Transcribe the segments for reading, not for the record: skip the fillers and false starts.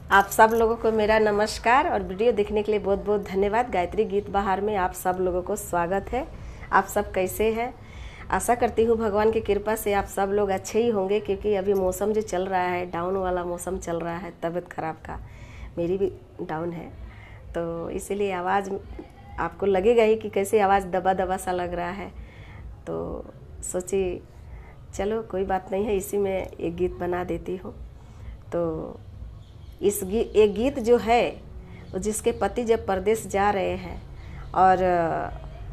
आप सब लोगों को मेरा नमस्कार और वीडियो देखने के लिए बहुत बहुत धन्यवाद। गायत्री गीत बहार में आप सब लोगों को स्वागत है। आप सब कैसे हैं? आशा करती हूँ भगवान की कृपा से आप सब लोग अच्छे ही होंगे, क्योंकि अभी मौसम जो चल रहा है, डाउन वाला मौसम चल रहा है, तबीयत खराब का। मेरी भी डाउन है, तो इसीलिए आवाज़ आपको लगेगा ही कि कैसे आवाज़ दबा दबा सा लग रहा है। तो सोची चलो कोई बात नहीं है, इसी में एक गीत बना देती हूँ। तो एक गीत जो है, जिसके पति जब परदेश जा रहे हैं और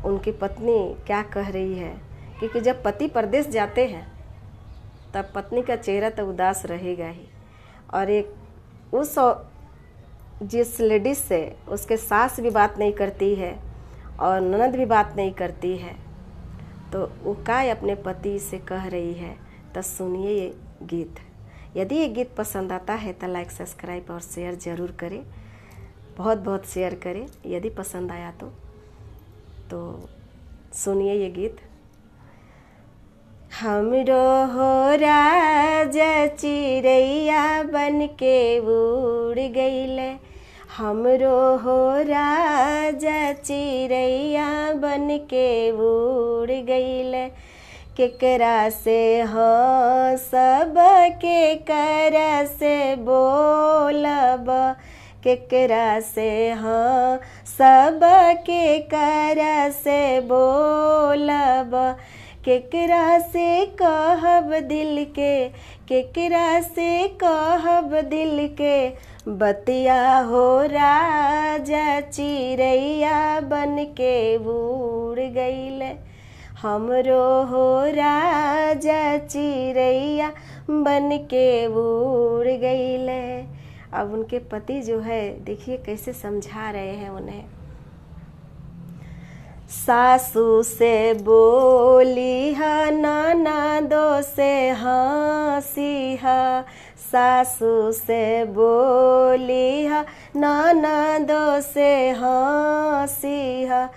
उनकी पत्नी क्या कह रही है, क्योंकि जब पति परदेश जाते हैं तब पत्नी का चेहरा तो उदास रहेगा ही। और एक उस जिस लेडीज से उसके सास भी बात नहीं करती है और ननद भी बात नहीं करती है, तो वो काय अपने पति से कह रही है। तो सुनिए ये गीत। यदि ये गीत पसंद आता है तो लाइक, सब्सक्राइब और शेयर ज़रूर करें, बहुत बहुत शेयर करें यदि पसंद आया तो सुनिए ये गीत। हमरो हो राजा चिड़ैया बन के उड़ गइले, हमरो हो राजा चिड़ैया बन के उड़ गइले। केकरा से हाँ सब केकरा से बोलब, केकरा से हाँ सब केकरा से बोलब। केकरा से कहब दिल के, केकरा से कहब दिल के बतिया हो राजा चिड़ैया बन के उड़ गइले। हमरो हो राजा चिड़ैया बन के उड़ गइले। अब उनके पति जो है, देखिए कैसे समझा रहे हैं उन्हें। सासू से बोली हा, ननदों से हंसी हा, सासू से बोली हा, ननदों से हंसी हा।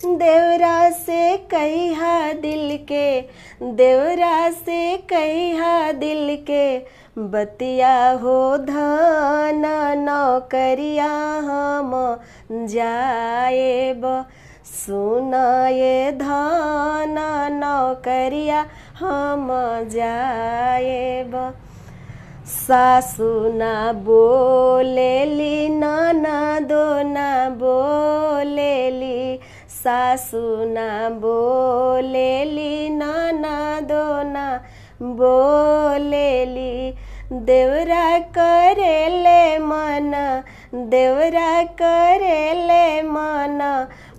देवरा से कहिया दिल के, देवरा से कहिया दिल के बतिया हो धन नौकरिया हम जाएब। सुनाए धन नौकरिया हम जाएब। सासू ना बोलेली, ननदो ना बोलेली, सासू ना बोलेली, ननदो ना बोलेली। देवरा करेले मन, देवरा करेले मन,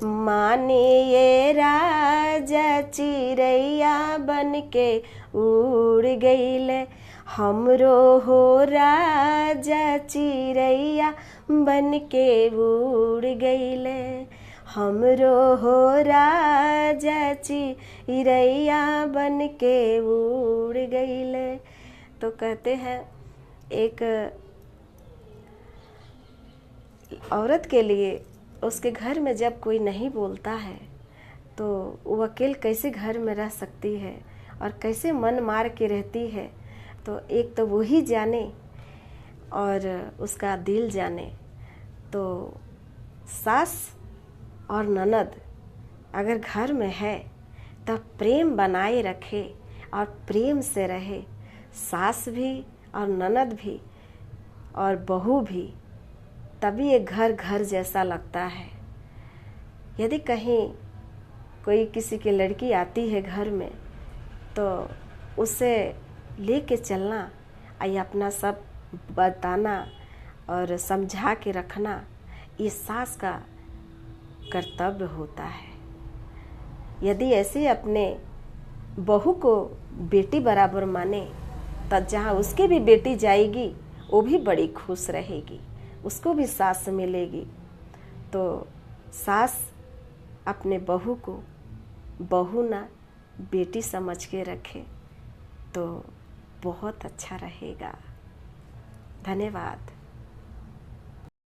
मानिए राजा चिड़ैया बन के उड़ गइले। हमरो हो राजा चिड़ैया बन के उड़ गइले। हमरो हो राजा चिड़ैया बन के उड़ गइले। तो कहते हैं एक औरत के लिए उसके घर में जब कोई नहीं बोलता है तो वो अकेले कैसे घर में रह सकती है और कैसे मन मार के रहती है। तो एक तो वो ही जाने और उसका दिल जाने। तो सास और ननद अगर घर में है तब प्रेम बनाए रखे और प्रेम से रहे, सास भी और ननद भी और बहू भी, तभी एक घर घर जैसा लगता है। यदि कहीं कोई किसी की लड़की आती है घर में तो उसे लेके चलना, ये अपना सब बताना और समझा के रखना, ये सास का कर्तव्य होता है। यदि ऐसे अपने बहू को बेटी बराबर माने, तब जहाँ उसकी भी बेटी जाएगी वो भी बड़ी खुश रहेगी, उसको भी सास मिलेगी। तो सास अपने बहू को बहू ना बेटी समझ के रखे तो बहुत अच्छा रहेगा। धन्यवाद।